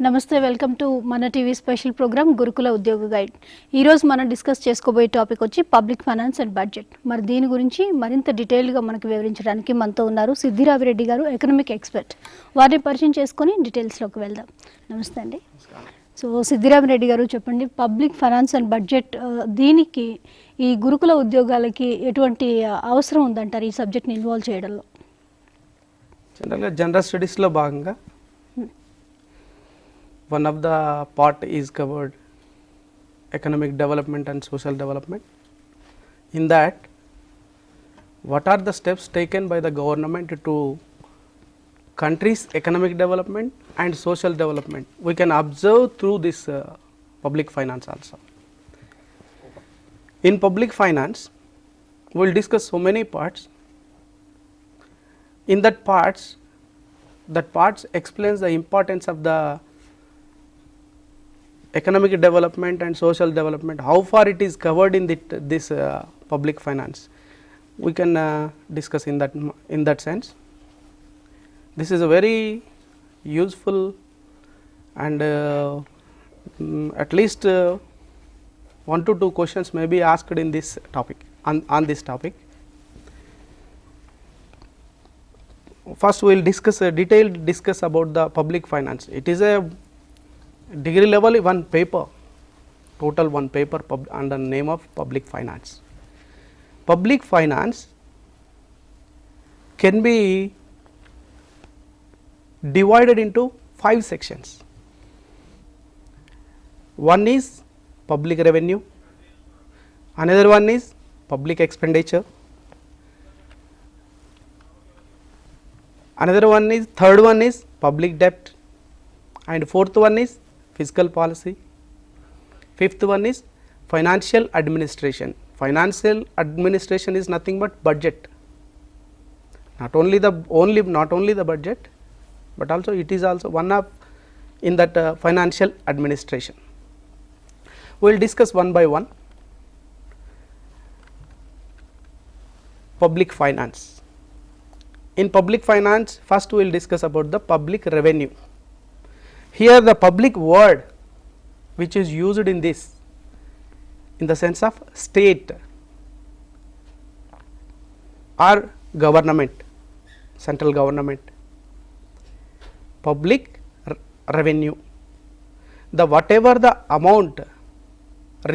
నమస్తే welcome to మన TV special programme గురుకుల ఉద్యోగ గైడ్. ఈ రోజు మనం డిస్కస్ చేసుకోబోయే టాపిక్ వచ్చి పబ్లిక్ ఫైనాన్స్ అండ్ బడ్జెట్. మరి దీని గురించి మరింత డీటెయిల్గా మనకు వివరించడానికి మనతో ఉన్నారు సిద్ది రెడ్డి గారు, ఎకనామిక్ ఎక్స్పర్ట్. వారిని పరిచయం చేసుకొని డీటెయిల్స్లోకి వెళ్దాం. నమస్తే అండి. సో సిద్ది రెడ్డి గారు చెప్పండి, పబ్లిక్ ఫైనాన్స్ అండ్ బడ్జెట్ దీనికి ఈ గురుకుల ఉద్యోగాలకి ఎటువంటి అవసరం ఉందంటారు ఈ సబ్జెక్ట్ని ఇన్వాల్వ్ చేయడంలో? జనరల్గా జనరల్ స్టడీస్లో భాగంగా one of the part is covered economic development and social development. In that, what are the steps taken by the government to country's economic development and social development? We can observe through this public finance also. In public finance, we will discuss so many parts. In that parts explains the importance of the economic development and social development, how far it is covered in this public finance. We can discuss in that sense. This is a very useful and at least 1 to 2 questions may be asked in this topic, on this topic. First we will discuss about the public finance. It is a degree level one paper, total one paper under the name of public finance. Public finance can be divided into 5 sections. One is public revenue, another one is public expenditure, another one is, third one is public debt, and fourth one is fiscal policy, fifth one is financial administration. Financial administration is nothing but budget, not only the budget, but also it is also one of in that financial administration. We will discuss one by one. Public finance. In public finance, first we will discuss about the public revenue. Here the public word which is used in this, in the sense of state or government, central government. Public revenue, the whatever the amount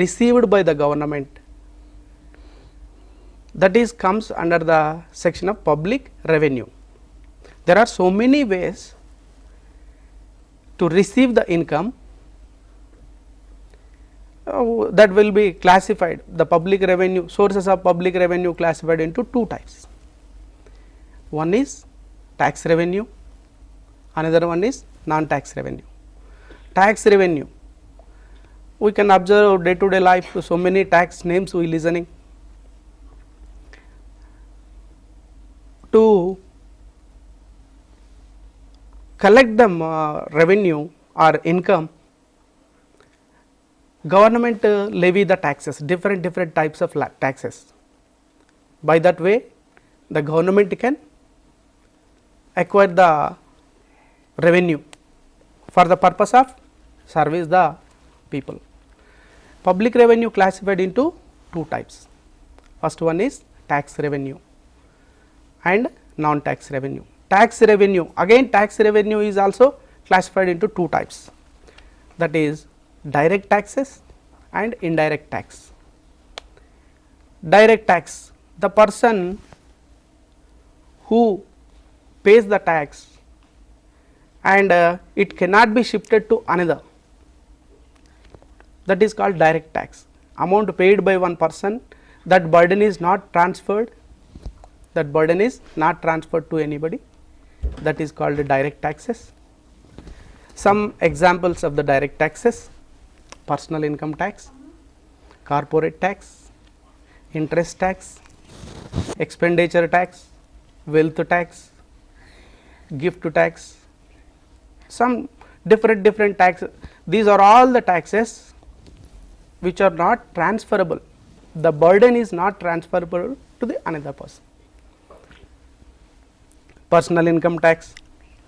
received by the government, that is comes under the section of public revenue. There are so many ways to receive the income that will be classified. The public revenue, sources of public revenue classified into 2 types. One is tax revenue, another one is non-tax revenue. Tax revenue, we can observe day to day life, so many tax names we listening. To collect the revenue or income, government levy the taxes, different types of taxes. By that way the government can acquire the revenue for the purpose of service the people. Public revenue classified into 2 types. First one is tax revenue and non-tax revenue. Tax revenue, again tax revenue is also classified into 2 types, that is direct taxes and indirect tax. Direct tax, the person who pays the tax and it cannot be shifted to another, that is called direct tax. Amount paid by one person, that burden is not transferred, to anybody, that is called direct taxes. Some examples of the direct taxes: personal income tax, corporate tax, interest tax, expenditure tax, wealth tax, gift tax, some different taxes. These are all the taxes which are not transferable. The burden is not transferable to the another person. Personal income tax,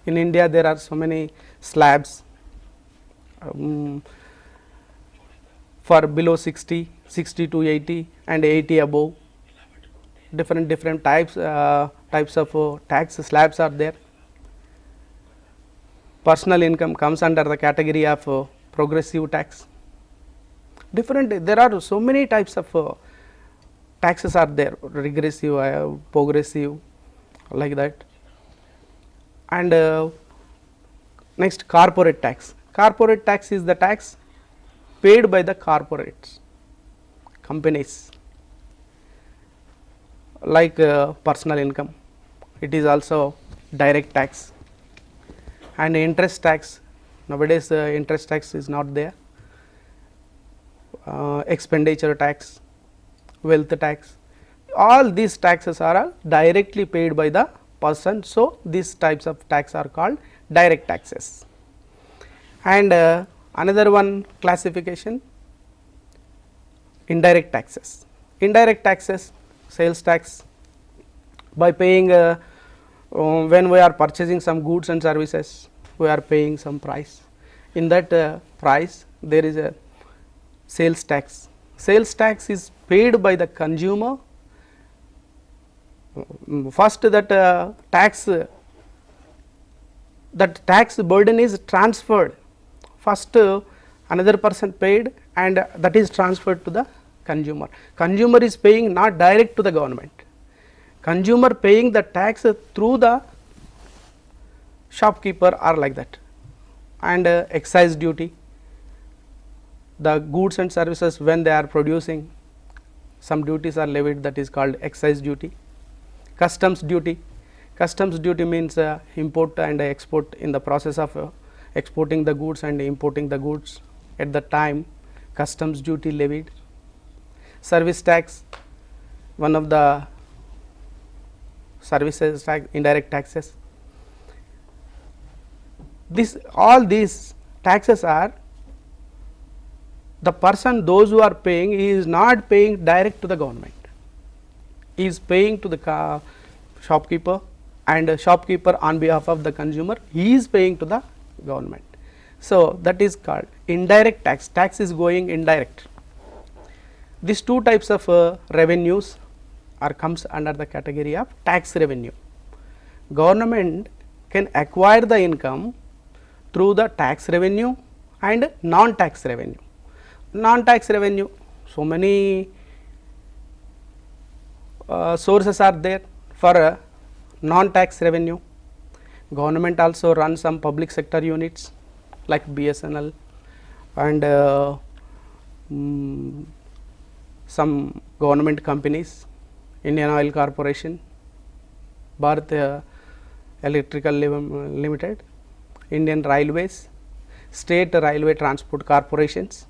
in India there are so many slabs, um, for below 60, 60 to 80 and 80 above. Different types of tax slabs are there. Personal income comes under the category of progressive tax. There are so many types of taxes are there, regressive, progressive, like that. And next, corporate tax. Corporate tax is the tax paid by the corporates, companies, like personal income. It is also direct tax. And interest tax, nowadays interest tax is not there. Expenditure tax, wealth tax, all these taxes are directly paid by the person. So, these types of tax are called direct taxes. And another one classification, indirect taxes. Indirect taxes, sales tax, by paying when we are purchasing some goods and services, we are paying some price. In that price there is a sales tax. Sales tax is paid by the consumer. First that tax burden is transferred. First another person paid and that is transferred to the consumer. Consumer is paying not direct to the government. Consumer paying the tax through the shopkeeper or like that. And excise duty, the goods and services when they are producing, some duties are levied, that is called excise duty. Customs duty, customs duty means import and export. In the process of exporting the goods and importing the goods, at the time customs duty levied. Service tax, one of the services tax, indirect taxes. All these taxes are the person, those who are paying, he is not paying direct to the government, he is paying to the shopkeeper, and shopkeeper on behalf of the consumer, he is paying to the government. So, that is called indirect tax. Tax is going indirect. These two types of revenues comes under the category of tax revenue. Government can acquire the income through the tax revenue and non-tax revenue. Non-tax revenue, so many sources are there for non-tax revenue. Government also runs some public sector units like BSNL and some government companies, Indian Oil Corporation, Bharat Electrical Limited, Indian Railways, state railway transport corporations.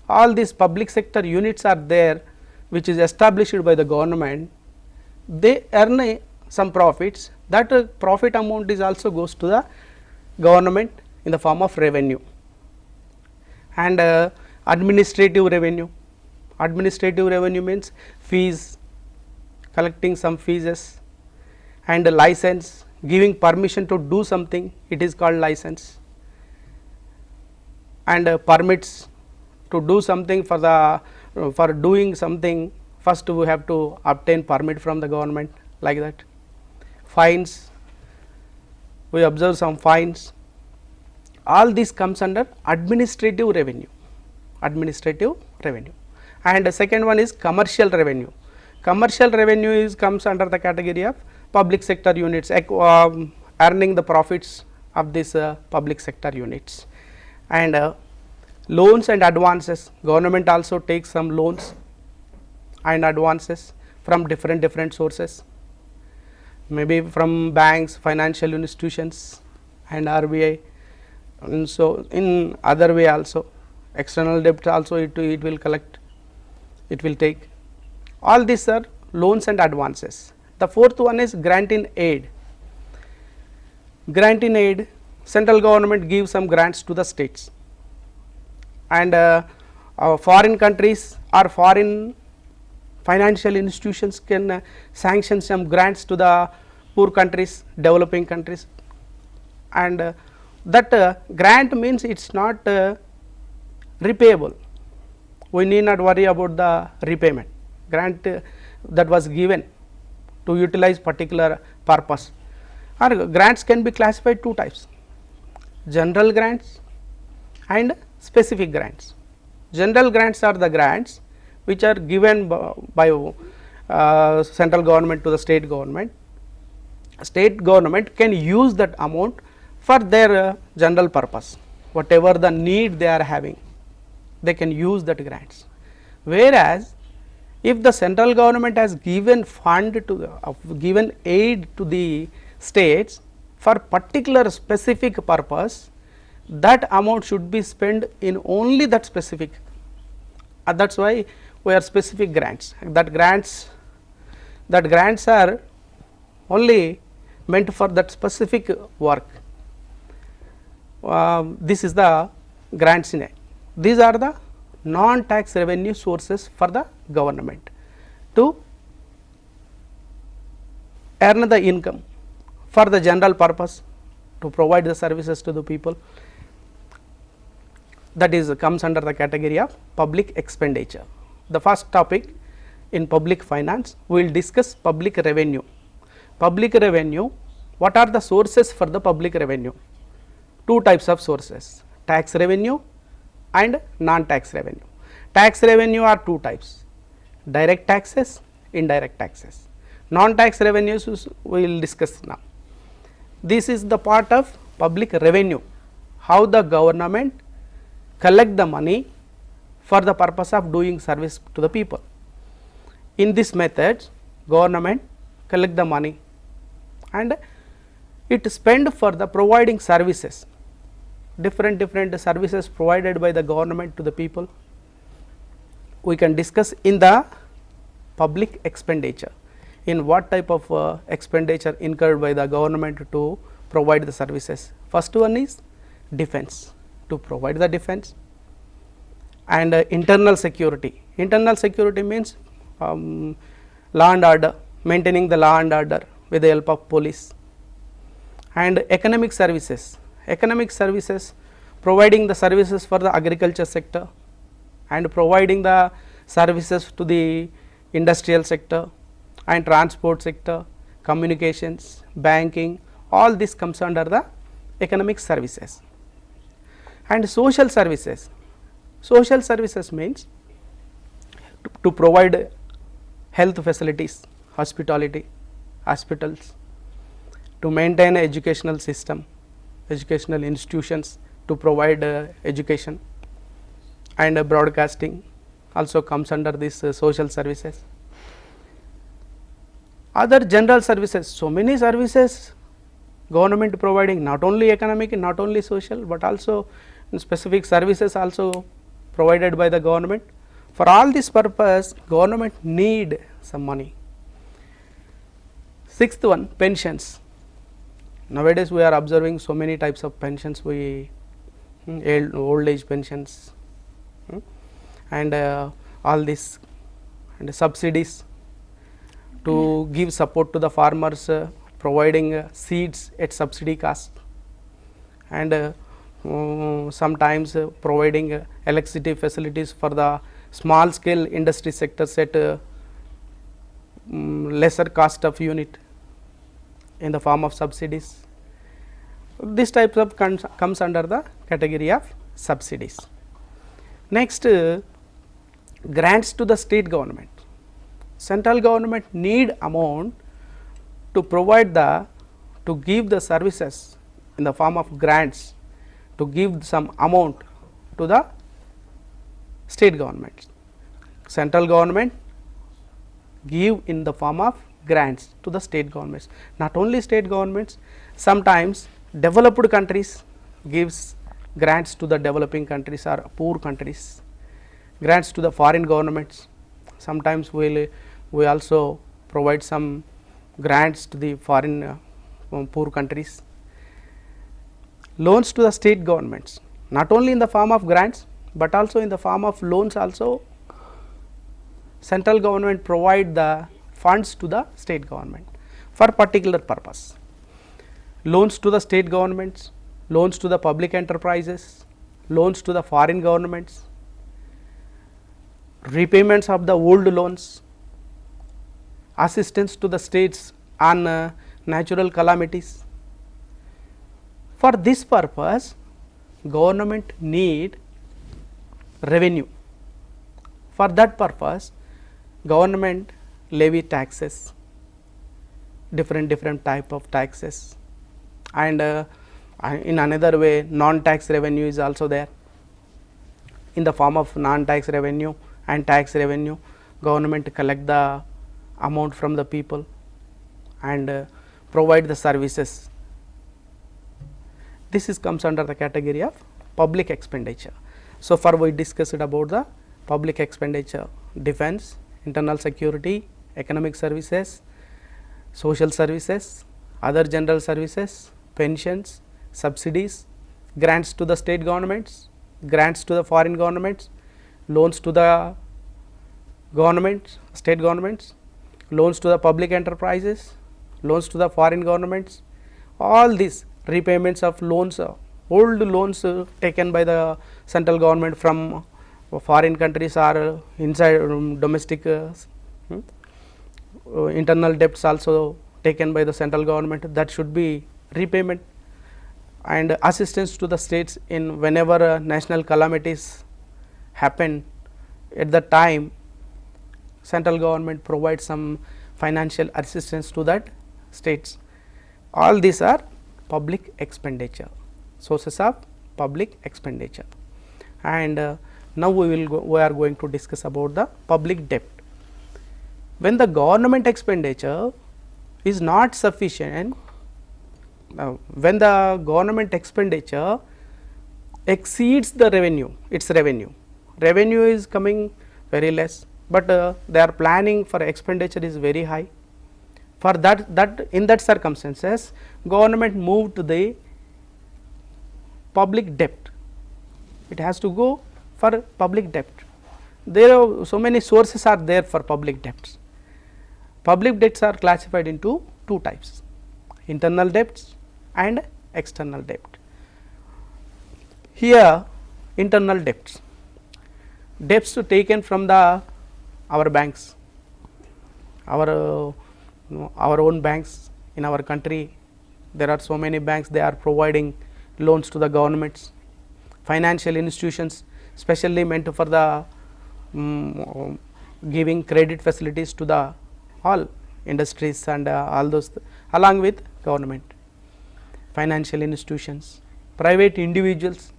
All these public sector units are there, which is established by the government. They earn some profits. That profit amount is also goes to the government in the form of revenue. And administrative revenue. Administrative revenue means fees, collecting some fees, and a license, giving permission to do something, it is called license. And permits to do something, for doing something, first we have to obtain permit from the government, like that. Fines, we observe some fines. All this comes under administrative revenue. Administrative revenue. And the second one is commercial revenue. Commercial revenue comes under the category of public sector units, earning the profits of this public sector units. And loans and advances, government also takes some loans and advances from different sources, maybe from banks, financial institutions and RBI, and so in other way also, external debt also it will collect, it will take. All these are loans and advances. The fourth one is grant in aid. Grant in aid, central government gives some grants to the states, and foreign countries or foreign financial institutions can sanction some grants to the poor countries, developing countries. And that grant means it is not repayable. We need not worry about the repayment. Grant that was given to utilize particular purpose, or grants can be classified two types: general grants and specific grants. General grants are the grants which are given by central government to the state government. State government can use that amount for their general purpose, whatever the need they are having, they can use that grants. Whereas, if the central government has given fund to the, given aid to the states for particular specific purpose, that amount should be spent in only that specific. That is why we are specific grants. That grants are only meant for that specific work. This is the grants in it. These are the non-tax revenue sources for the government to earn the income for the general purpose, to provide the services to the people. That is comes under the category of public expenditure. The first topic in public finance, we will discuss public revenue. Public revenue, what are the sources for the public revenue? Two types of sources: tax revenue and non-tax revenue. Tax revenue are two types: direct taxes, indirect taxes. Non-tax revenues we will discuss now. This is the part of public revenue, how the government collect the money for the purpose of doing service to the people. In this method, government collect the money and it spend for the providing services, different services provided by the government to the people. We can discuss in the public expenditure, in what type of expenditure incurred by the government to provide the services. First one is defense, to provide the defense, and internal security. Internal security means law and order, maintaining the law and order with the help of police. And economic services, providing the services for the agriculture sector and providing the services to the industrial sector and transport sector, communications, banking, all this comes under the economic services. And social services means to provide health facilities, hospitality, hospitals, to maintain a educational system, educational institutions, to provide education, and broadcasting also comes under this social services. Other general services, so many services government providing, not only economic, not only social, but also specific services also provided by the government. For all this purpose, government need some money. Sixth one, pensions. Nowadays we are observing so many types of pensions, old age pensions, and all this, and subsidies to give support to the farmers, providing seeds at subsidy cost, and sometimes providing electricity facilities for the small scale industry sectors at lesser cost of unit in the form of subsidies. This types of comes under the category of subsidies. Next, grants to the state government. Central government need amount to provide to give the services in the form of grants, to give some amount to the state government. Central government give in the form of grants to the state governments. Not only state governments, sometimes developed countries gives grants to the developing countries or poor countries, grants to the foreign governments. Sometimes we also provide some grants to the foreign poor countries. Loans to the state governments, not only in the form of grants, but also in the form of loans also. Central government provide the funds to the state government for particular purpose. Loans to the state governments, loans to the public enterprises, loans to the foreign governments, repayments of the old loans, assistance to the states on natural calamities. For this purpose, government need revenue. For that purpose, government levy taxes, different type of taxes, and in another way non-tax revenue is also there. In the form of non-tax revenue and tax revenue, government collect the amount from the people and provide the services. This is comes under the category of public expenditure. So far we discussed about the public expenditure: defense, internal security, economic services, social services, other general services, pensions, subsidies, grants to the state governments, grants to the foreign governments, loans to the governments, state governments, loans to the public enterprises, loans to the foreign governments. All these repayments of loans, old loans taken by the central government from foreign countries or inside domestic internal debts also taken by the central government, that should be repayment, and assistance to the states in whenever national calamities happen. At the time, central government provides some financial assistance to that states. All these are public expenditure, sources of public expenditure. And now we are going to discuss about the public debt. When the government expenditure is not sufficient, when the government expenditure exceeds the revenue, its revenue is coming very less, but they are planning for expenditure is very high. For that in that circumstances, government move to the public debt. It has to go for public debt. There are so many sources are there for public debts. Public debts are classified into two types: internal debts and external debt. Here internal debts, debts taken from the our banks, our own banks in our country. There are so many banks, they are providing loans to the governments, financial institutions specially meant for the giving credit facilities to the all industries and all those along with government. Financial institutions, private individuals,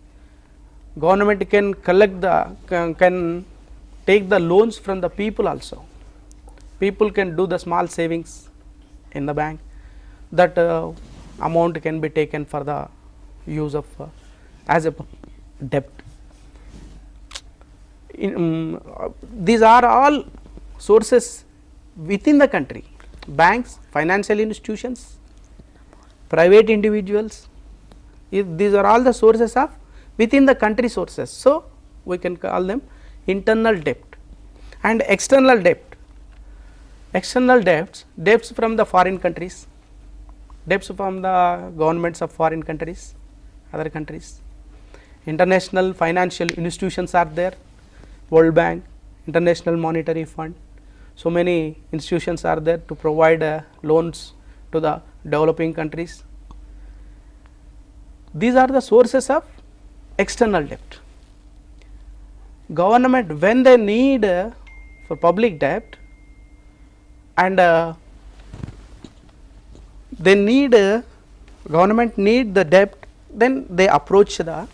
government can collect the can take the loans from the people also. People can do the small savings in the bank, that amount can be taken for the use of as a debt. These are all sources within the country: banks, financial institutions, private individuals. If these are all the sources of within the country sources, so we can call them internal debt. And external debt, external debts, debts from the foreign countries, debts from the governments of foreign countries, other countries. International financial institutions are there: World Bank, International Monetary Fund. So many institutions are there to provide loans to the developing countries. These are the sources of external debt. Government, when they need for public debt, and they need government need the debt, then they approach the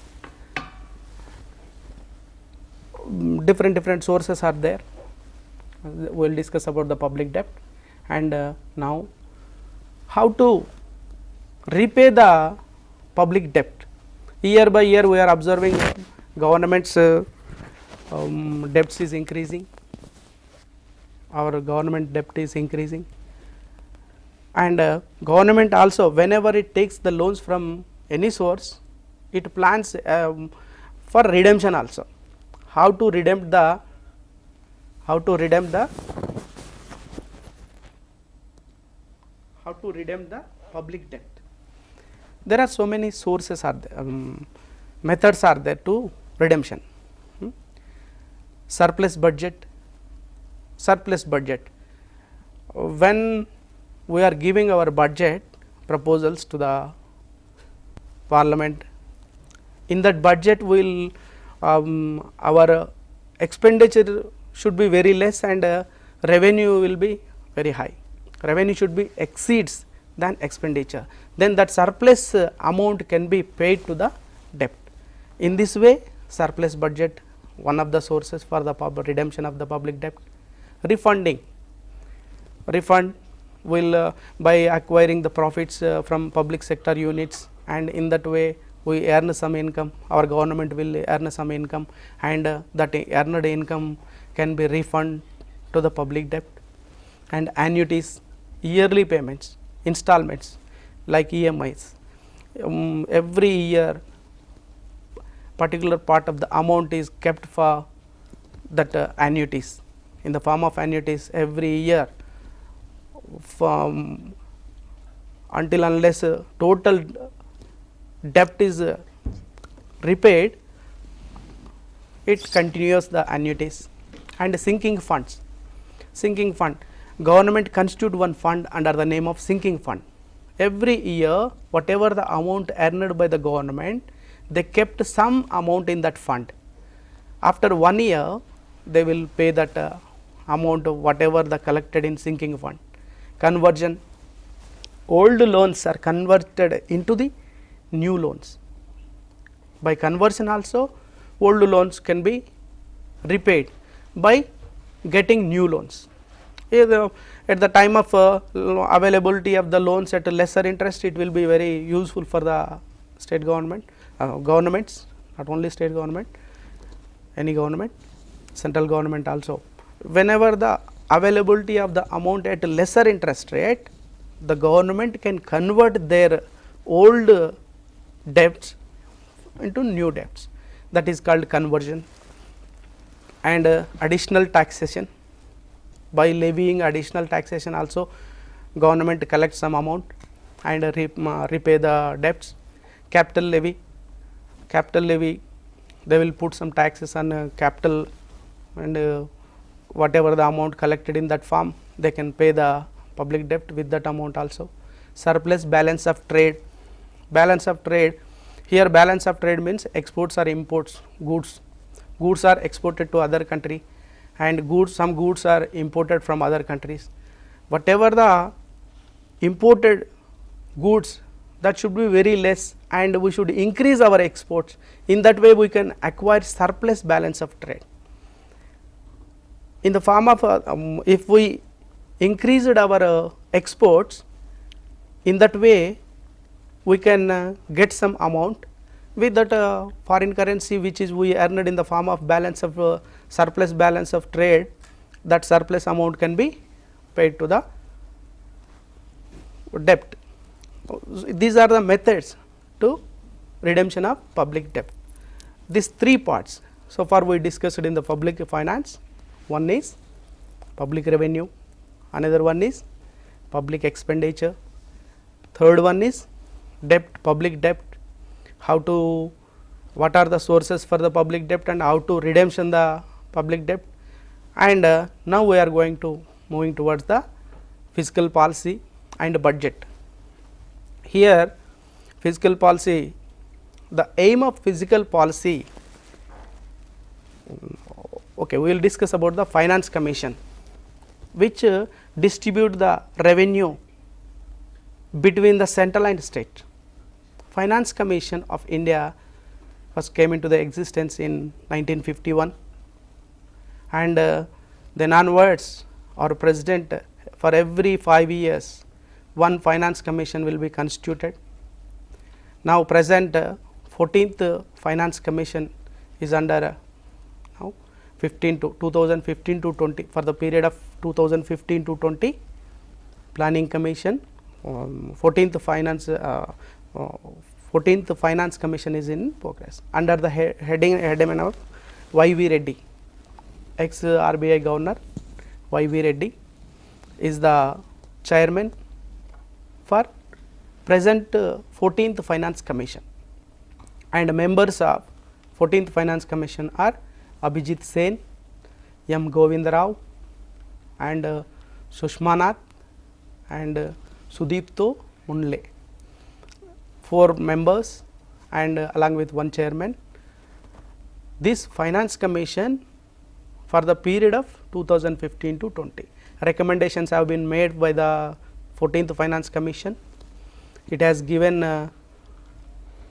different sources are there. We will discuss about the public debt. And now how to repay the public debt. Year by year we are observing government's debts is increasing, our government debt is increasing, and government also whenever it takes the loans from any source, it plans for redemption also. How to redeem the public debt. There are so many sources are there, methods are there to redemption. surplus budget. Surplus budget. When we are giving our budget proposals to the parliament, in that budget will our expenditure should be very less and revenue will be very high. Revenue should be exceeds than expenditure, then that surplus amount can be paid to the debt. In this way, surplus budget, one of the sources for the redemption of the public debt. Refunding. Refund will by acquiring the profits from public sector units, and in that way we earn some income, our government will earn some income, and that earned income can be refunded to the public debt. And annuities, yearly payments, installments like EMIs. Every year particular part of the amount is kept for that annuities, in the form of annuities every year, from until unless total debt is repaid, it continues the annuities. And sinking funds. Sinking fund, government constitute one fund under the name of sinking fund. Every year whatever the amount earned by the government, they kept some amount in that fund. After 1 year they will pay that amount of whatever the collected in sinking fund. Conversion, old loans are converted into the new loans. By conversion also old loans can be repaid by getting new loans. At the time of availability of the loans at a lesser interest, it will be very useful for the state government, governments, not only state government, any government, central government also. Whenever the availability of the amount at a lesser interest rate, the government can convert their old debts into new debts, that is called conversion. And additional taxation, by levying additional taxation also government collects some amount and repay the debts. Capital levy, capital levy, they will put some taxes on capital, and whatever the amount collected in that form, they can pay the public debt with that amount also. Surplus balance of trade. Balance of trade, here balance of trade means exports or imports, goods. Goods are exported to other country, and goods, some goods are imported from other countries. Whatever the imported goods, that should be very less, and we should increase our exports. In that way we can acquire surplus balance of trade. In the form of if we increased our exports, in that way we can get some amount with that foreign currency which is we earned in the form of balance of surplus balance of trade, that surplus amount can be paid to the debt. These are the methods to redemption of public debt. These three parts so far we discussed in the public finance. One is public revenue, another one is public expenditure, third one is debt, public debt, how to, what are the sources for the public debt and how to redemption the public debt. And now we are going to moving towards the fiscal policy and budget. Here fiscal policy, the aim of fiscal policy, okay, we will discuss about the finance commission which distribute the revenue between the central and state. Finance Commission of India first came into the existence in 1951, and then onwards our president, for every 5 years one finance commission will be constituted. Now present 14th finance commission is under now 2015 to 20, for the period of 2015 to 20. Planning commission, 14th finance commission is in progress under the heading of Y.V. Reddy, ex RBI governor. Y.V. Reddy is the chairman for present 14th finance commission, and members of 14th finance commission are Abhijit Sen, M. Govindarao and Sushma Nath and Sudipto Mundle, 4 members and along with 1 chairman. This Finance Commission for the period of 2015 to 20. Recommendations have been made by the 14th Finance Commission. It has given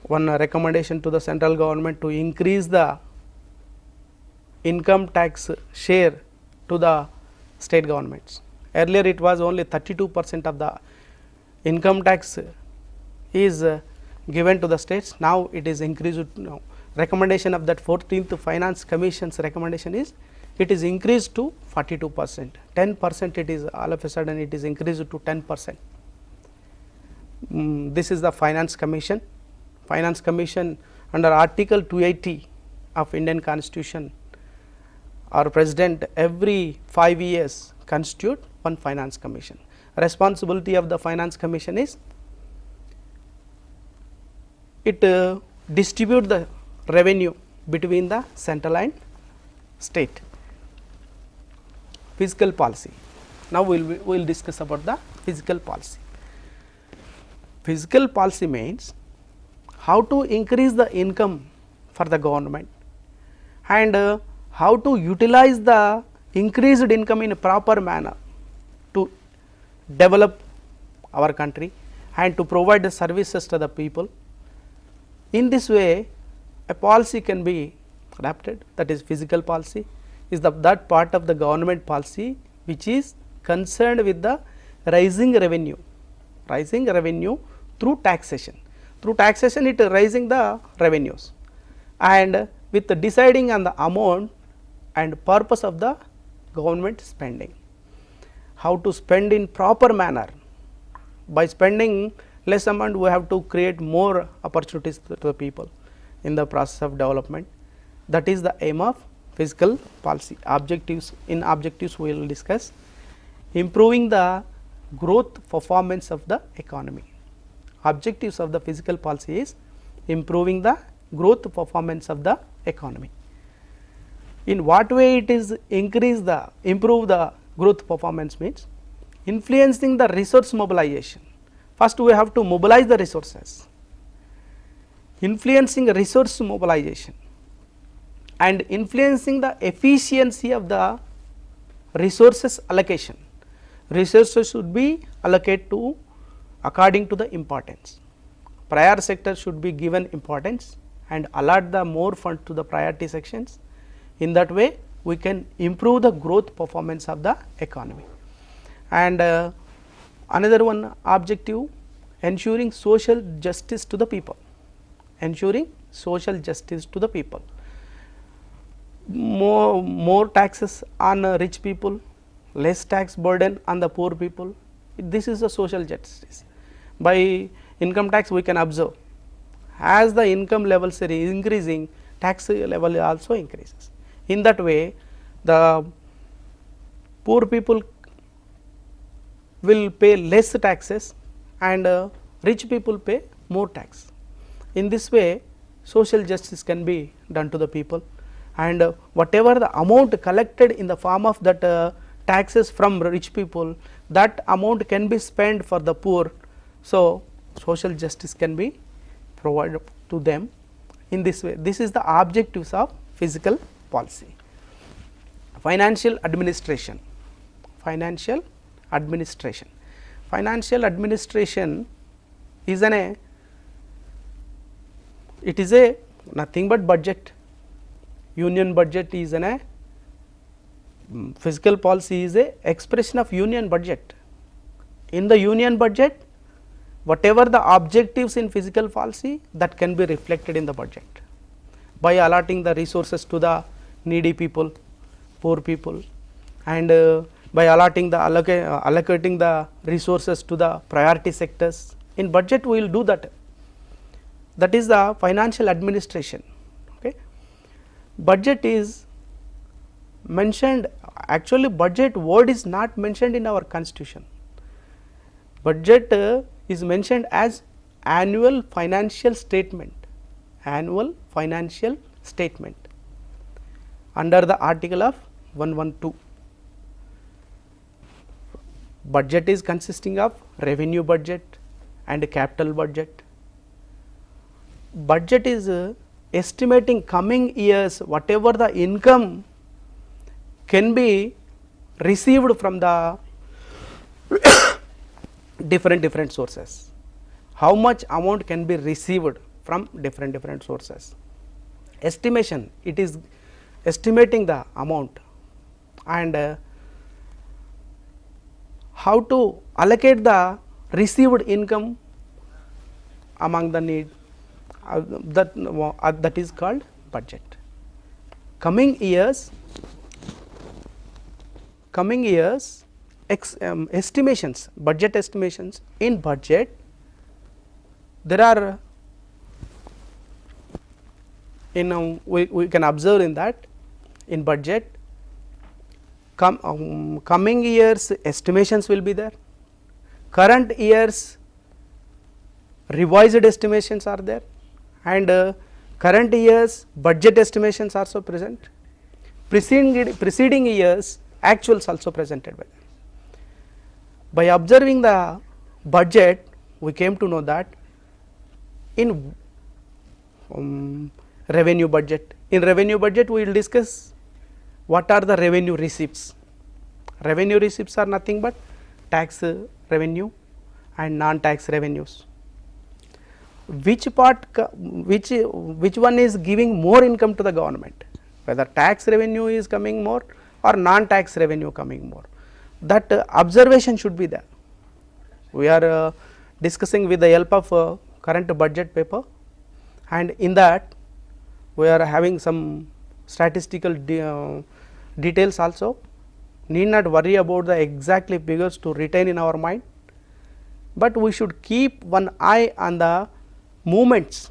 one recommendation to the central government to increase the income tax share to the state governments. Earlier it was only 32% of the income tax is given to the states. Now it is increased. Now recommendation of that 14th Finance Commission's recommendation is it is increased to 42%. 10% it is all of a sudden it is increased to 10%. This is the Finance Commission. Finance Commission under Article 280 of Indian Constitution, our President every 5 years constitute one Finance Commission. Responsibility of the Finance Commission is it distribute the revenue between the central and state. Fiscal policy. Now we will discuss about the fiscal policy. Fiscal policy means how to increase the income for the government and how to utilize the increased income in a proper manner to develop our country and to provide the services to the people. In this way, a policy can be adapted, that is fiscal policy is that part of the government policy which is concerned with the rising revenue through taxation. Through taxation it is raising the revenues and with the deciding on the amount and purpose of the government spending. How to spend in proper manner. By spending less amount we have to create more opportunities to the people in the process of development. That is the aim of fiscal policy. Objectives, in objectives we will discuss improving the growth performance of the economy. Objectives of the fiscal policy is improving the growth performance of the economy. In what way it is improve the growth performance means influencing the resource mobilization. First we have to mobilize the resources, influencing resource mobilization and influencing the efficiency of the resources allocation. Resources should be allocated to according to the importance. Prior sector should be given importance and allot the more fund to the priority sections. In that way we can improve the growth performance of the economy. And another one objective, ensuring social justice to the people, ensuring social justice to the people. More taxes on rich people, less tax burden on the poor people, this is the social justice. By income tax we can observe as the income levels are increasing, tax level also increases. In that way the poor people will pay less taxes and rich people pay more tax. In this way social justice can be done to the people and whatever the amount collected in the form of that taxes from rich people, that amount can be spent for the poor. So social justice can be provided to them in this way. This is the objectives of fiscal policy. Financial administration. Financial administration. Financial administration is it is a nothing but budget. Union budget is fiscal policy is a expression of union budget. In the union budget, whatever the objectives in fiscal policy, that can be reflected in the budget by allotting the resources to the needy people, poor people, and by allotting the allocating the resources to the priority sectors. In budget we will do that. That is the financial administration. Okay. Budget is mentioned, actually budget word is not mentioned in our constitution. Budget is mentioned as annual financial statement, annual financial statement under the article of 112. Budget is consisting of revenue budget and capital budget. Budget is estimating coming years whatever the income can be received from the different sources. How much amount can be received from different sources. Estimation, it is estimating the amount, and how to allocate the received income among the need, that is called budget. Coming years estimations, budget estimations. In budget there are we can observe in that in budget coming years estimations will be there, current years revised estimations are there, and current years budget estimations are also present, preceding years actuals also presented by them. By observing the budget we came to know that in revenue budget, we will discuss what are the revenue receipts. Revenue receipts are nothing but tax revenue and non-tax revenues. Which one is giving more income to the government, whether tax revenue is coming more or non-tax revenue coming more, that observation should be there. We are discussing with the help of current budget paper, and in that we are having some statistical details also. Need not worry about the exactly figures to retain in our mind, but we should keep one eye on the movements.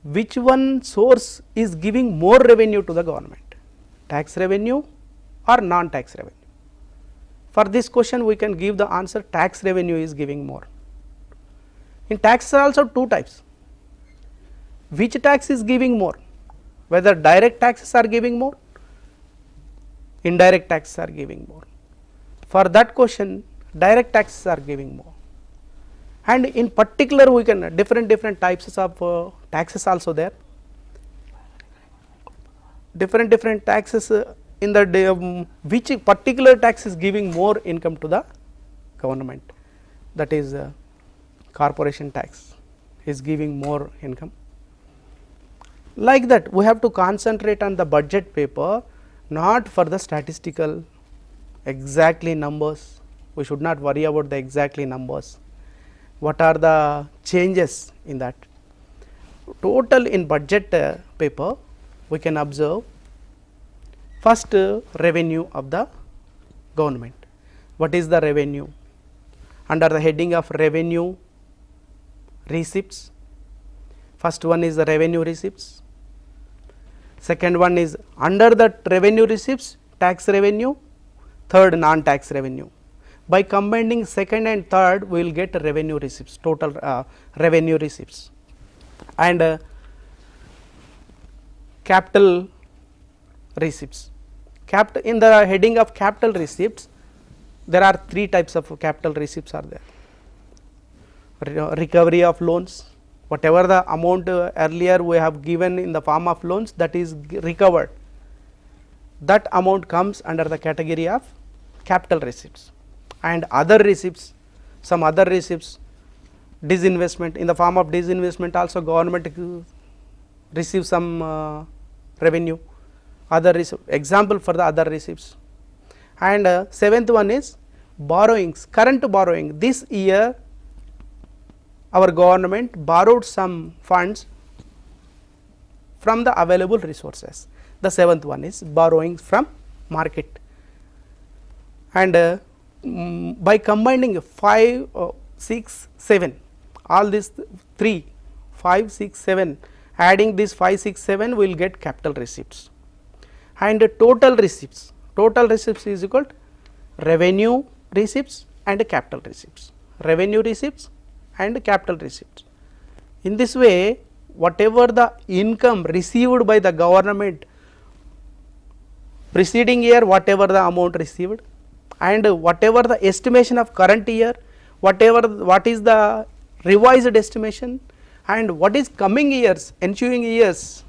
Which one source is giving more revenue to the government, tax revenue or non-tax revenue? For this question we can give the answer, tax revenue is giving more. In tax are also two types. Which tax is giving more, whether direct taxes are giving more, indirect taxes are giving more. For that question direct taxes are giving more, and in particular we can different types of taxes also there, different taxes in the which particular tax is giving more income to the government, that is corporation tax is giving more income. Like that we have to concentrate on the budget paper, not for the statistical exactly numbers. We should not worry about the exactly numbers, what are the changes in that. Total in budget paper we can observe first revenue of the government. What is the revenue? Under the heading of revenue receipts, first one is the revenue receipts, second one is under the revenue receipts tax revenue, third non-tax revenue. By combining second and third we will get revenue receipts, total revenue receipts. And capital receipts. In the heading of capital receipts there are three types of capital receipts are there. Recovery of loans, whatever the amount earlier we have given in the form of loans, that is recovered, that amount comes under the category of capital receipts. And other receipts, some other receipts, disinvestment, in the form of disinvestment also government receives some revenue, other example for the other receipts. And seventh one is borrowings, current borrowing. This year our government borrowed some funds from the available resources. The seventh one is borrowings from market. And by combining 5, 6, 7, all these 3, 5, 6, 7, adding this 5, 6, 7 we will get capital receipts. And total receipts is equal to revenue receipts and capital receipts, revenue receipts and capital receipts. In this way whatever the income received by the government preceding year whatever the amount received, and whatever the estimation of current year, what is the revised estimation, and what is coming years, ensuing years,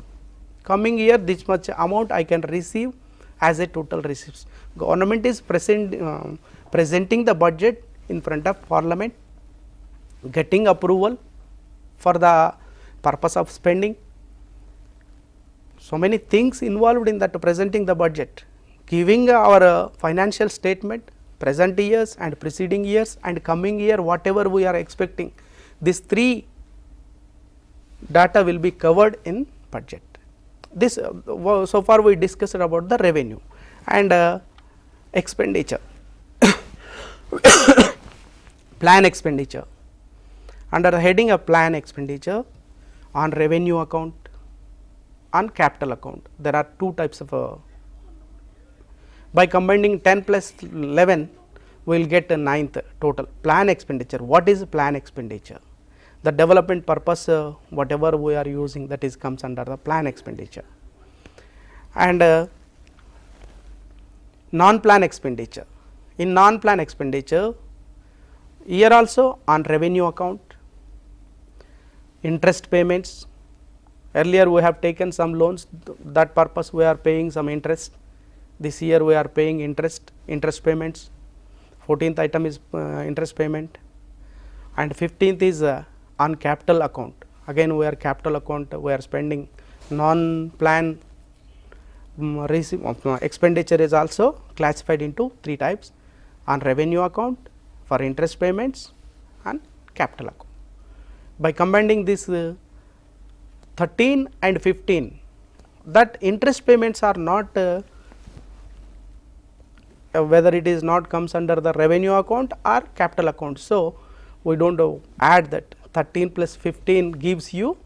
coming year this much amount I can receive as a total receipts. Government is presenting the budget in front of parliament, getting approval for the purpose of spending. So many things involved in that presenting the budget, giving our financial statement, present years and preceding years and coming year whatever we are expecting. These three data will be covered in budget. This so far we discussed about the revenue and expenditure. Plan expenditure. Under the heading of plan expenditure, on revenue account, on capital account, there are two types of by combining 10 plus 11 we will get a 9th total. Plan expenditure. What is plan expenditure? The development purpose whatever we are using, that is comes under the plan expenditure. And non-plan expenditure. In non-plan expenditure, here also on revenue account, interest payments. Earlier we have taken some loans, that purpose we are paying some interest. This year we are paying interest payments. 14th item is interest payment, and 15th is on capital account. Again we are capital account, we are spending. Non-plan expenditure is also classified into three types: on revenue account, for interest payments, and capital account. By combining this 13 and 15, that interest payments are not whether it is not comes under the revenue account or capital account. So, we do not add that. 13 plus 15 gives you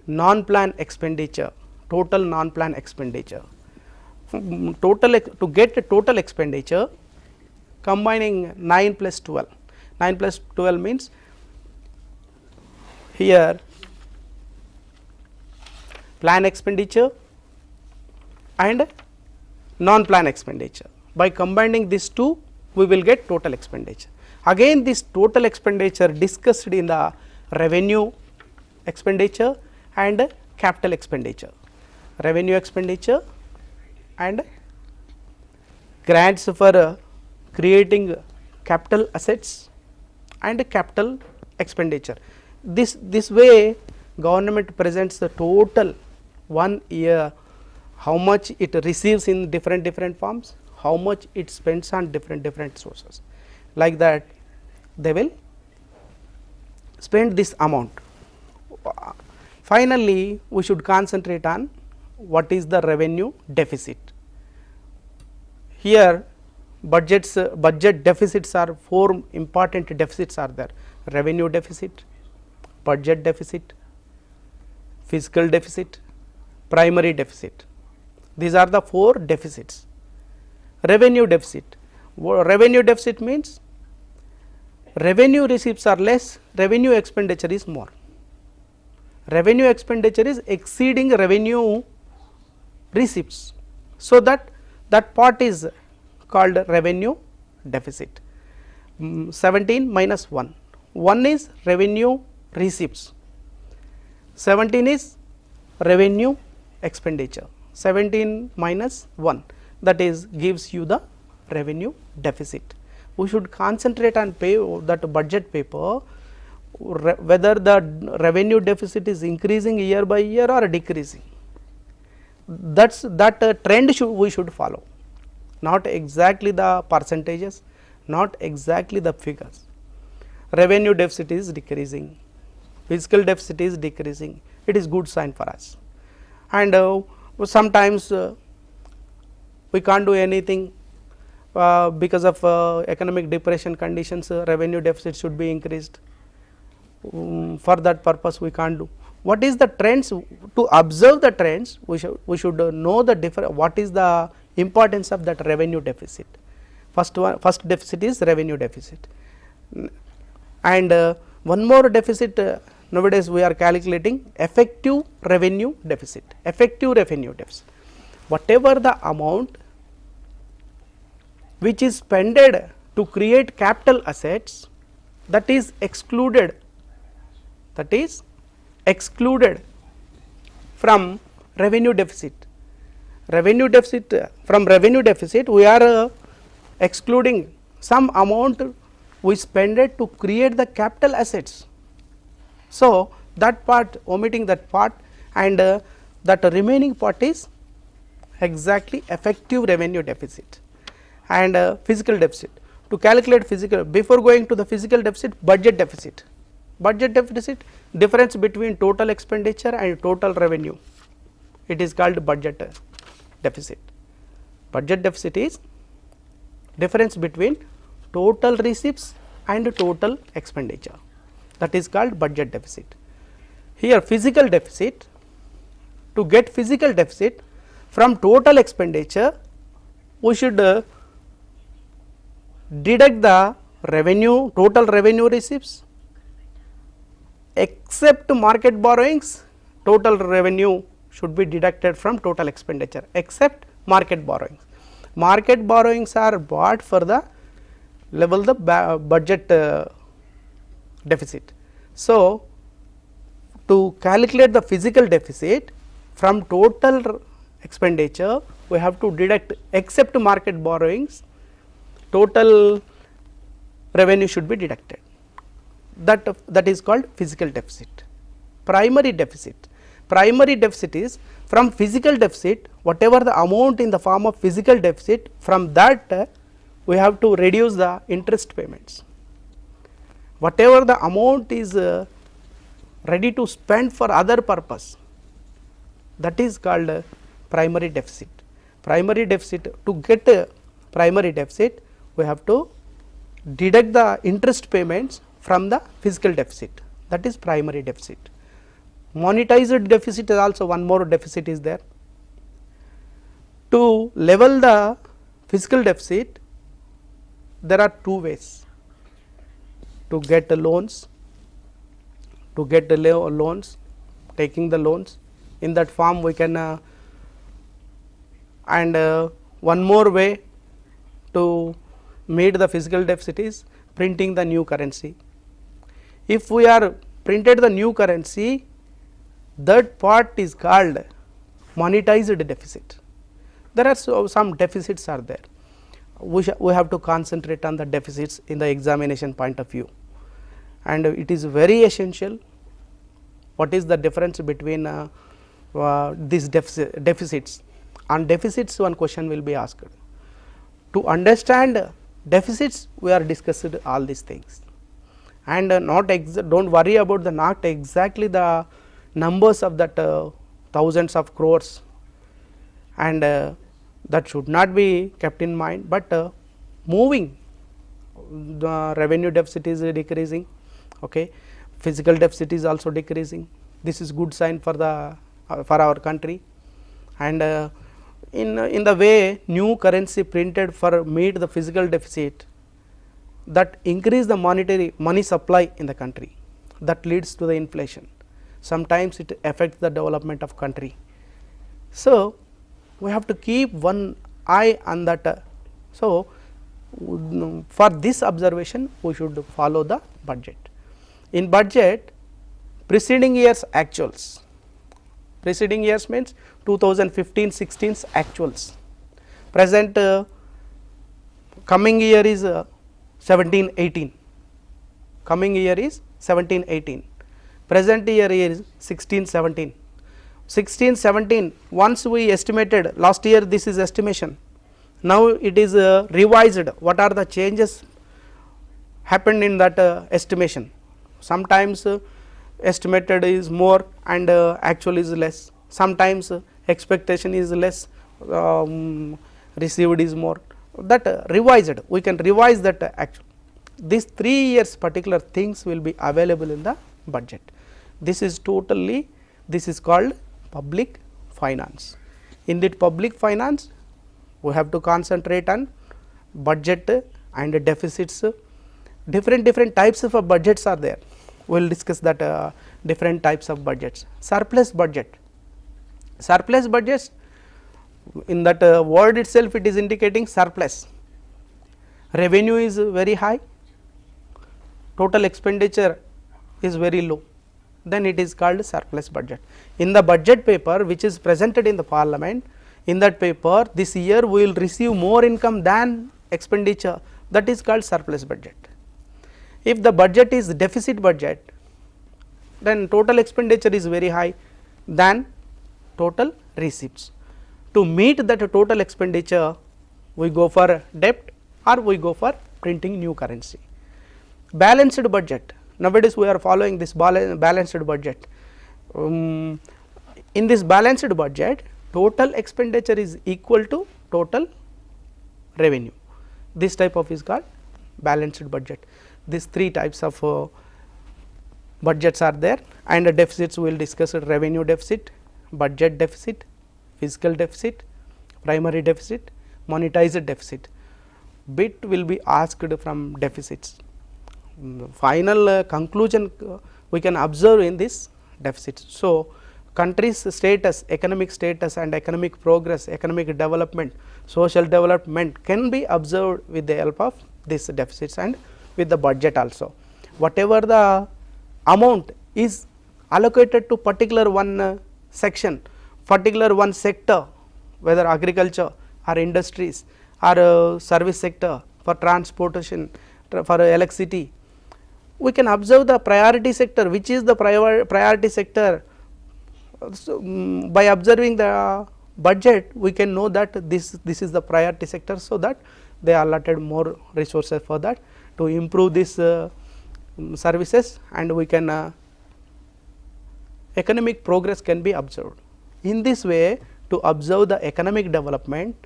non-plan expenditure, total non-plan expenditure. Total to get the total expenditure, combining 9 plus 12. 9 plus 12 means here plan expenditure and non-plan expenditure. By combining these two, we will get total expenditure. Again this total expenditure discussed in the revenue expenditure and capital expenditure. Revenue expenditure and grants for creating capital assets and capital expenditure. This way government presents the total 1 year, how much it receives in different forms, how much it spends on different sources. Like that they will spend this amount. Finally, we should concentrate on what is the revenue deficit. Here budget deficits are 4 important deficits are there: revenue deficit, budget deficit, fiscal deficit, primary deficit. These are the 4 deficits. Revenue deficit. Revenue deficit means revenue receipts are less, revenue expenditure is more. Revenue expenditure is exceeding revenue receipts. So, that part is called revenue deficit. 17 minus 1. 1 is revenue receipts, 17 is revenue expenditure. 17 minus 1, that is gives you the revenue deficit. We should concentrate on that budget paper, whether the revenue deficit is increasing year by year or decreasing. That trend we should follow, not exactly the percentages, not exactly the figures. Revenue deficit is decreasing, fiscal deficit is decreasing, it is good sign for us. And sometimes we can't do anything because of economic depression conditions, revenue deficit should be increased. For that purpose we can't do. What is the trends? To observe the trends, we should know the what is the importance of that revenue deficit. First deficit is revenue deficit, and one more deficit nowadays we are calculating: effective revenue deficit. Effective revenue deficit, whatever the amount which is spended to create capital assets, that is excluded, from revenue deficit. Revenue deficit, from revenue deficit we are excluding some amount we spend it to create the capital assets. So, that part, omitting that part, and that remaining part is exactly effective revenue deficit and physical deficit. To calculate physical, before going to the physical deficit, budget deficit. Budget deficit, difference between total expenditure and total revenue, it is called budget deficit. Budget deficit is difference between total receipts and total expenditure, that is called budget deficit. Here physical deficit, to get physical deficit from total expenditure, we should deduct the revenue, total revenue receipts, except market borrowings, total revenue should be deducted from total expenditure except market borrowings. Market borrowings are bought for the level the budget deficit. So, to calculate the physical deficit from total expenditure, we have to deduct except market borrowings, total revenue should be deducted, that is called physical deficit. Primary deficit, primary deficit is from physical deficit, whatever the amount in the form of physical deficit, from that we have to reduce the interest payments. Whatever the amount is ready to spend for other purpose, that is called primary deficit. Primary deficit, to get primary deficit, we have to deduct the interest payments from the physical deficit, that is primary deficit. Monetized deficit is also one more deficit is there. To level the physical deficit, there are two ways to get the loans, taking the loans in that form we can and one more way to meet the physical deficit is printing the new currency. If we are printed the new currency, that part is called monetized deficit. There are some deficits are there, we have to concentrate on the deficits in the examination point of view, and it is very essential what is the difference between these deficits. On deficits one question will be asked. To understand deficits, we are discussed all these things, and not don't worry about the not exactly the numbers of that thousands of crores, and that should not be kept in mind, but moving the revenue deficit is decreasing, okay, physical deficit is also decreasing. This is good sign for the for our country, and in the way new currency printed for meet the physical deficit, that increase the money supply in the country, that leads to the inflation. Sometimes it affects the development of country. So, we have to keep one eye on that. So, for this observation we should follow the budget. In budget, preceding years actuals, preceding years means 2015-16 actuals, present coming year is 17-18, coming year is 17-18, present year is 16-17. 16-17, once we estimated last year, this is estimation, now it is revised, what are the changes happened in that estimation. Sometimes estimated is more and actual is less, sometimes expectation is less, received is more, that revised, we can revise that actual. These 3 years particular things will be available in the budget. This is totally, this is called public finance. In that public finance, we have to concentrate on budget and deficits. Different types of budgets are there. We will discuss that different types of budgets. Surplus budget. Surplus budgets, in that word itself it is indicating surplus. revenue is very high, total expenditure is very low, then it is called surplus budget. In the budget paper which is presented in the parliament, in that paper this year we will receive more income than expenditure, that is called surplus budget. If the budget is deficit budget, then total expenditure is very high than total receipts. To meet that total expenditure, we go for debt or we go for printing new currency. Balanced budget, nowadays we are following this balanced budget. In this balanced budget, total expenditure is equal to total revenue. This type of is called balanced budget. These three types of budgets are there, and the deficits we will discuss it: revenue deficit, budget deficit, fiscal deficit, primary deficit, monetized deficit. Bit will be asked from deficits. Final conclusion we can observe in this deficit. So, country's status, economic status and economic progress, economic development, social development can be observed with the help of these deficits and with the budget also. Whatever the amount is allocated to particular one section, particular one sector, whether agriculture or industries or service sector, for transportation, for electricity, we can observe the priority sector, which is the priority sector. So, by observing the budget we can know that this is the priority sector, so that they allotted more resources for that to improve this services, and we can economic progress can be observed. In this way, to observe the economic development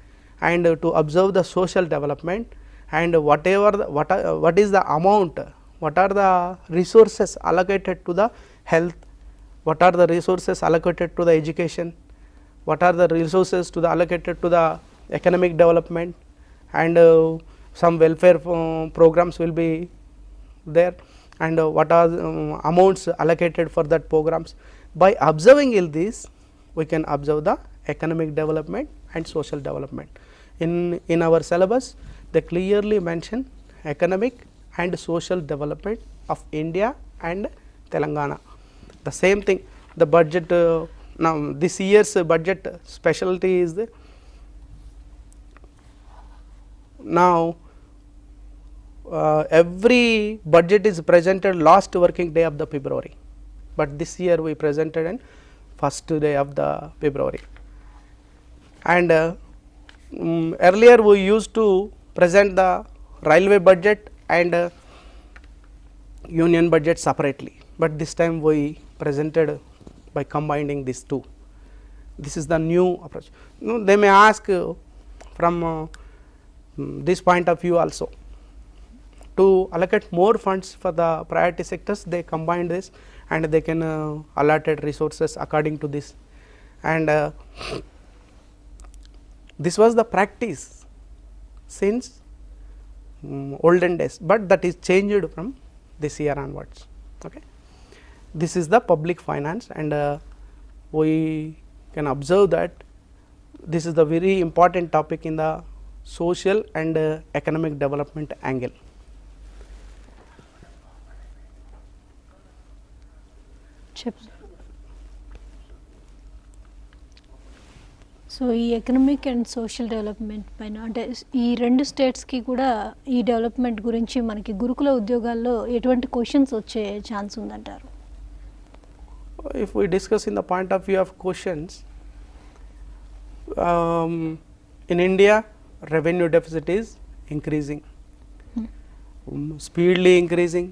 and to observe the social development, and whatever the, what is the amount, what are the resources allocated to the health, what are the resources allocated to the education, what are the resources to the allocated to the economic development, and some welfare programs will be there, and what are amounts allocated for that programs. By observing all this, we can observe the economic development and social development. In our syllabus, they clearly mention economic and social development of India and Telangana. The same thing, the budget, now this year's budget specialty is the, now every budget is presented last working day of the February, but this year we presented on first day of the February. And earlier we used to present the railway budget and union budget separately, but this time we presented by combining these two. This is the new approach. They may ask from this point of view also, to allocate more funds for the priority sectors, they combine this and they can allotted resources according to this, and this was the practice since olden days, but that is changed from this year onwards. Okay. This is the public finance, and we can observe that this is the very important topic in the social and economic development angle. So ఈ economic and social development పైన, అంటే ఈ రెండు స్టేట్స్కి కూడా ఈ development గురించి మనకి గురుకుల ఉద్యోగాల్లో ఎటువంటి క్వశ్చన్స్ వచ్చే ఛాన్స్ ఉందంటారు? If we discuss in the point of view of questions, in India revenue deficit is increasing, speedily increasing,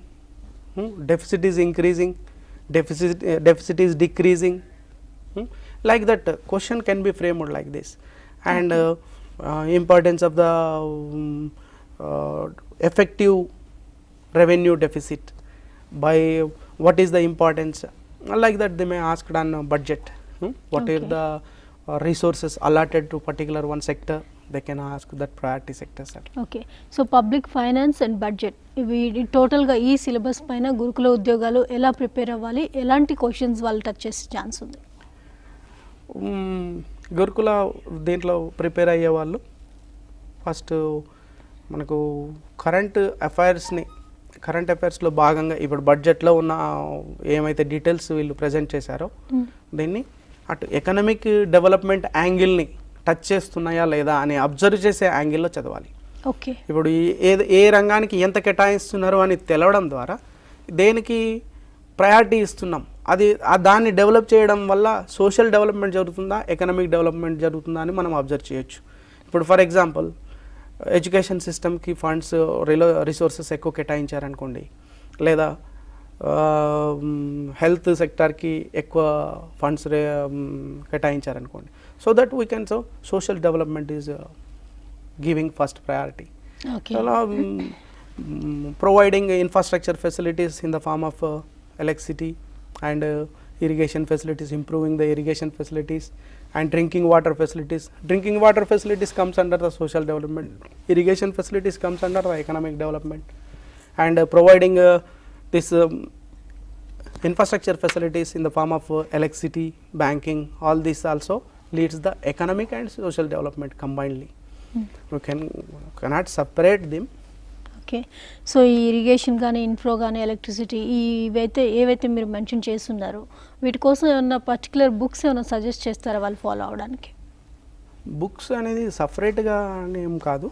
deficit is increasing, deficit is decreasing, like that question can be framed like this, and importance of the effective revenue deficit, by what is the importance, like that they may ask on budget, what are the resources allotted to particular one sector, they can ask that priority sectors. Okay, so public finance and budget ఇవి టోటల్గా ఈ syllabus పైన గురుకుల ఉద్యోగాలు ఎలా prepare అవ్వాలి, ఎలాంటి questions వాళ్ళు టచ్ చేసే ఛాన్స్ ఉంది? గురుకుల దీంట్లో ప్రిపేర్ అయ్యే వాళ్ళు ఫస్ట్ మనకు కరెంట్ అఫైర్స్లో భాగంగా ఇప్పుడు బడ్జెట్లో ఉన్న ఏమైతే డీటెయిల్స్ వీళ్ళు ప్రజెంట్ చేశారో దీన్ని అటు ఎకనామిక్ డెవలప్మెంట్ యాంగిల్ని టచ్ చేస్తున్నాయా లేదా అని అబ్జర్వ్ చేసే యాంగిల్లో చదవాలి. ఓకే, ఇప్పుడు ఏ రంగానికి ఎంత కేటాయిస్తున్నారు అని తెలవడం ద్వారా దేనికి ప్రయారిటీ ఇస్తున్నాం, దాన్ని డెవలప్ చేయడం వల్ల సోషల్ డెవలప్మెంట్ జరుగుతుందా, ఎకనామిక్ డెవలప్మెంట్ జరుగుతుందా అని మనం అబ్జర్వ్ చేయొచ్చు. ఇప్పుడు ఫర్ ఎగ్జాంపుల్ ఎడ్యుకేషన్ సిస్టమ్కి ఫండ్స్ రిసోర్సెస్ ఎక్కువ కేటాయించారనుకోండి, లేదా హెల్త్ సెక్టార్కి ఎక్కువ ఫండ్స్ కేటాయించారనుకోండి, so that we can social development is giving first priority. అలా providing infrastructure facilities in the form of electricity and irrigation facilities, improving the irrigation facilities and drinking water facilities. Drinking water facilities comes under the social development, irrigation facilities comes under the economic development, and providing this infrastructure facilities in the form of electricity, banking, all this also leads the economic and social development combinedly. We cannot separate them. Okay, so ఈ irrigation కానీ inflow కానీ electricity ఏవైతే మీరు mention చేస్తున్నారో వీటి కోసం ఏమన్నా particular books ఏమైనా సజెస్ట్ చేస్తారా వాళ్ళు ఫాలో అవడానికి? బుక్స్ అనేది సపరేట్గా ఏం కాదు.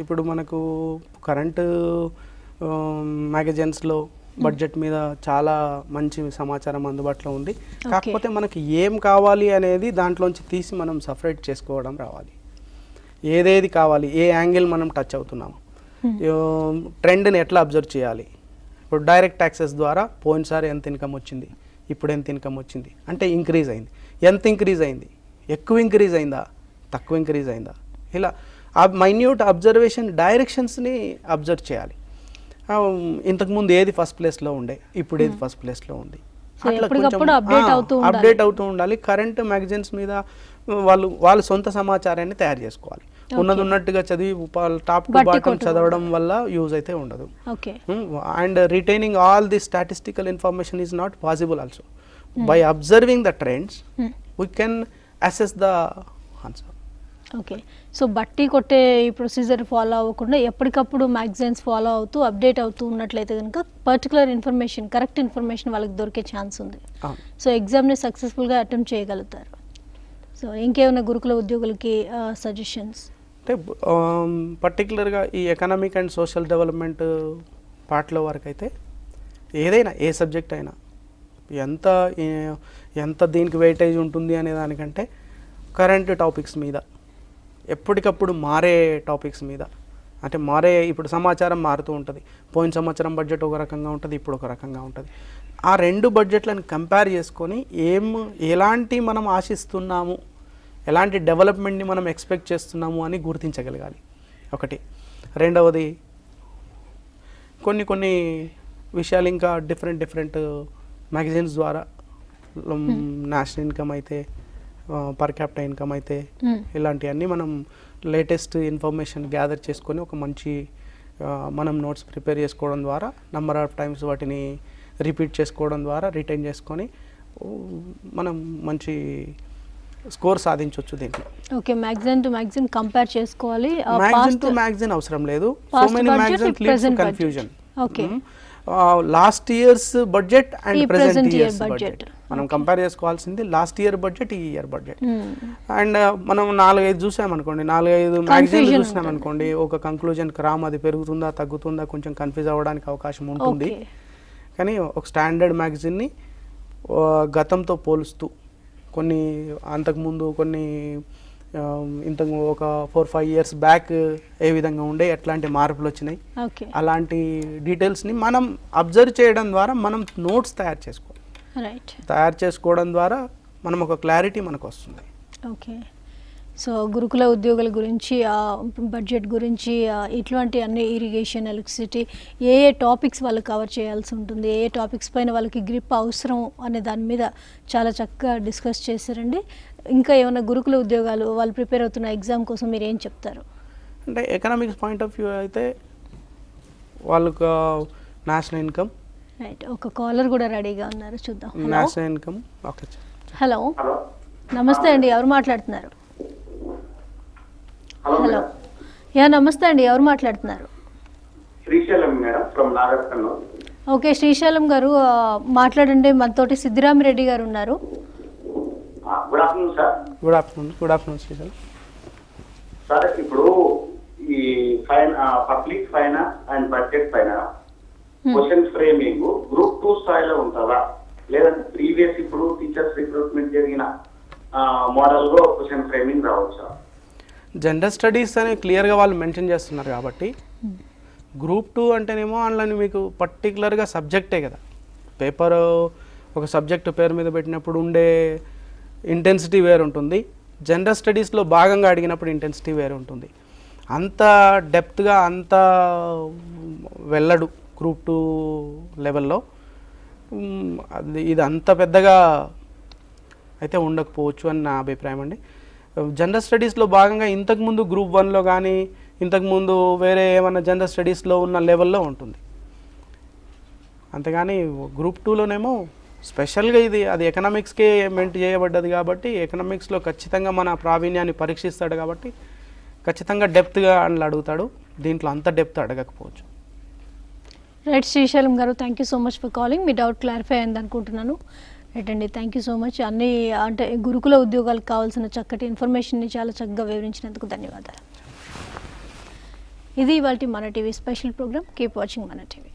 ఇప్పుడు మనకు కరెంటు మ్యాగజైన్స్లో బడ్జెట్ మీద చాలా మంచి సమాచారం అందుబాటులో ఉంది. కాకపోతే మనకి ఏం కావాలి అనేది దాంట్లోంచి తీసి మనం సపరేట్ చేసుకోవడం రావాలి. ఏదేది కావాలి, ఏ యాంగిల్ మనం టచ్ అవుతున్నాము, ట్రెండ్ని ఎట్లా అబ్జర్వ్ చేయాలి. ఇప్పుడు డైరెక్ట్ ట్యాక్సెస్ ద్వారా పోయినసారి ఎంత ఇన్కమ్ వచ్చింది, ఇప్పుడు ఎంత ఇన్కమ్ వచ్చింది అంటే ఇంక్రీజ్ అయింది, ఎంత ఇంక్రీజ్ అయింది, ఎక్కువ ఇంక్రీజ్ అయిందా, తక్కువ ఇంక్రీజ్ అయిందా, ఇలా ఆ మైన్యూట్ అబ్జర్వేషన్ డైరెక్షన్స్ని అబ్జర్వ్ చేయాలి. ఇంతకుముందు ఏది ఫస్ట్ ప్లేస్లో ఉండే, ఇప్పుడు ఏది ఫస్ట్ ప్లేస్లో ఉంది, అట్లా కొంచెం అప్డేట్ అవుతూ ఉండాలి. కరెంట్ మ్యాగజైన్స్ మీద వాళ్ళు సొంత సమాచారాన్ని తయారు చేసుకోవాలి. ఉన్నట్టుగా చదివి టాప్ టు బాటమ్ చదవడం వల్ల యూజ్ అయితే ఉండదు. And retaining all the statistical information is not possible also. By observing the trends we can assess the answer. Okay, so బట్టి కొట్టే ఈ ప్రొసీజర్ ఫాలో అవ్వకుండా ఎప్పటికప్పుడు మ్యాగజైన్స్ ఫాలో అవుతూ అప్డేట్ అవుతూ ఉన్నట్లయితే కనుక పర్టికులర్ ఇన్ఫర్మేషన్, కరెక్ట్ ఇన్ఫర్మేషన్ వాళ్ళకి దొరికే ఛాన్స్ ఉంది. సో ఎగ్జామ్ని సక్సెస్ఫుల్గా అటెంప్ట్ చేయగలుగుతారు. సో ఇంకేమైనా గురుకుల ఉద్యోగులకి సజెషన్స్ అంటే పర్టికులర్గా ఈ ఎకనామిక్ అండ్ సోషల్ డెవలప్మెంట్ పార్ట్లో వరకు అయితే ఏదైనా ఏ సబ్జెక్ట్ అయినా ఎంత దీనికి వెయిటేజ్ ఉంటుంది అనే దానికంటే కరెంట్ టాపిక్స్ మీద, ఎప్పటికప్పుడు మారే టాపిక్స్ మీద, అంటే ఇప్పుడు సమాచారం మారుతూ ఉంటుంది. పోయిన సంవత్సరం బడ్జెట్ ఒక రకంగా ఉంటుంది, ఇప్పుడు ఒక రకంగా ఉంటుంది. ఆ రెండు బడ్జెట్లను కంపేర్ చేసుకొని ఎలాంటి మనం ఆశిస్తున్నాము, ఎలాంటి డెవలప్మెంట్ని మనం ఎక్స్పెక్ట్ చేస్తున్నాము అని గుర్తించగలగాలి ఒకటి. రెండవది కొన్ని విషయాలు ఇంకా డిఫరెంట్ మ్యాగజైన్స్ ద్వారా నేషనల్ ఇన్కమ్ అయితే, పర్ క్యాపిటల్ ఇన్కమ్ అయితే, ఇలాంటివన్నీ మనం లేటెస్ట్ ఇన్ఫర్మేషన్ గ్యాదర్ చేసుకొని ఒక మంచి మనం నోట్స్ ప్రిపేర్ చేసుకోవడం ద్వారా నెంబర్ ఆఫ్ టైమ్స్ వాటిని రిపీట్ చేసుకోవడం ద్వారా రిటైన్ చేసుకొని మనం మంచి స్కోర్ సాధించవచ్చు దీంట్లో. Okay, magazine to magazine compare చేసుకోవాలి. మ్యాగజైన్ టు మ్యాగజైన్ అవసరం లేదు. So many magazines leads to confusion. Okay, last years budget and present years budget మనం కంపేర్ చేసుకోవాల్సింది లాస్ట్ ఇయర్ బడ్జెట్, ఈ ఇయర్ బడ్జెట్. అండ్ మనం 4-5 చూసామనుకోండి, 4-5 మ్యాగజైన్లు చూసినామనుకోండి, ఒక కంక్లూజన్కి రామ్, అది పెరుగుతుందా తగ్గుతుందా కొంచెం కన్ఫ్యూజ్ అవ్వడానికి అవకాశం ఉంటుంది. కానీ ఒక స్టాండర్డ్ మ్యాగజైన్ని గతంతో పోలుస్తూ అంతకుముందు ఇంతకు ఒక 4-5 ఇయర్స్ బ్యాక్ ఏ విధంగా ఉండే, ఎట్లాంటి మార్పులు వచ్చినాయి, అలాంటి డీటెయిల్స్ని మనం అబ్జర్వ్ చేయడం ద్వారా మనం నోట్స్ తయారు చేసుకోవడం ద్వారా మనం ఒక క్లారిటీ మనకు వస్తుంది. ఓకే, సో గురుకుల ఉద్యోగుల గురించి, బడ్జెట్ గురించి, ఇట్లాంటి అన్ని ఇరిగేషన్, ఎలక్ట్రిసిటీ, ఏ టాపిక్స్ వాళ్ళు కవర్ చేయాల్సి ఉంటుంది, ఏ టాపిక్స్ పైన వాళ్ళకి గ్రిప్ అవసరం అనే దాని మీద చాలా చక్కగా డిస్కస్ చేశారండి. ఇంకా ఏమైనా గురుకుల ఉద్యోగాలు వాళ్ళు ప్రిపేర్ అవుతున్న ఎగ్జామ్ కోసం మీరు ఏం చెప్తారు? అంటే ఎకనామిక్స్ పాయింట్ ఆఫ్ వ్యూ అయితే వాళ్ళకు నేషనల్ ఇన్కమ్. రైట్, ఒక కాలర్ కూడా రెడీగా ఉన్నారు, చూద్దాం. National income. ఓకే, హలో, నమస్తే అండి, ఎవరు మాట్లాడుతున్నారు? హలో, యా నమస్తే అండి, ఎవరు మాట్లాడుతున్నారు? Srisailam madam from Nagarkurnool. Okay Srisailam గారు మాట్లాడండి. మనతోటి సిద్దిరామిరెడ్డి గారు ఉన్నారు. Good afternoon sir. Good afternoon Srisailam sir, ఇప్పుడు ఈ పబ్లిక్ ఫైనాన్స్ అండ్ బడ్జెట్ పైన క్వశ్చన్ ఫ్రేమింగ్ గ్రూప్ 2 స్థాయిలో ఉంటుందా, లేదంటే ప్రీవియస్ ఇప్పుడు టీచర్స్ రిక్రూట్మెంట్ జరిగిన మోడల్ లో క్వశ్చన్ ఫ్రేమింగ్ రావచ్చా? జనరల్ స్టడీస్ అని క్లియర్గా వాళ్ళు మెన్షన్ చేస్తున్నారు కాబట్టి గ్రూప్ 2 అంటేనేమో అందులో మీకు పర్టికులర్గా సబ్జెక్టే కదా, పేపర్ ఒక సబ్జెక్టు పేరు మీద పెట్టినప్పుడు ఉండే ఇంటెన్సిటీ వేరు ఉంటుంది, జనరల్ స్టడీస్లో భాగంగా అడిగినప్పుడు ఇంటెన్సిటీ వేరు ఉంటుంది. అంత డెప్త్గా అంత వెళ్ళడు గ్రూప్ 2 లెవెల్లో. ఇది అంత పెద్దగా అయితే ఉండకపోవచ్చు అని నా అభిప్రాయం అండి. జనరల్ స్టడీస్లో భాగంగా ఇంతకుముందు గ్రూప్ 1లో కానీ ఇంతకుముందు వేరే ఏమైనా జనరల్ స్టడీస్లో ఉన్న లెవెల్లో ఉంటుంది. అంతేగాని గ్రూప్ 2లోనేమో స్పెషల్గా అది ఎకనామిక్స్కే మెంట్ చేయబడ్డది కాబట్టి ఎకనామిక్స్లో ఖచ్చితంగా మన ప్రావీణ్యాన్ని పరీక్షిస్తాడు కాబట్టి ఖచ్చితంగా డెప్త్గా అని అడుగుతాడు. దీంట్లో అంత డెప్త్ అడగకపోవచ్చు. రైట్ శ్రీశైలం గారు, thank you so much for calling. Me doubt clarify అయింది అనుకుంటున్నాను. రైట్ అండి, థ్యాంక్ యూ సో మచ్. అన్ని అంటే గురుకుల ఉద్యోగాలకు కావాల్సిన చక్కటి ఇన్ఫర్మేషన్ని చాలా చక్కగా వివరించినందుకు ధన్యవాదాలు. ఇది ఇవాల్టి మన TV special programme. Keep watching మన టీవీ.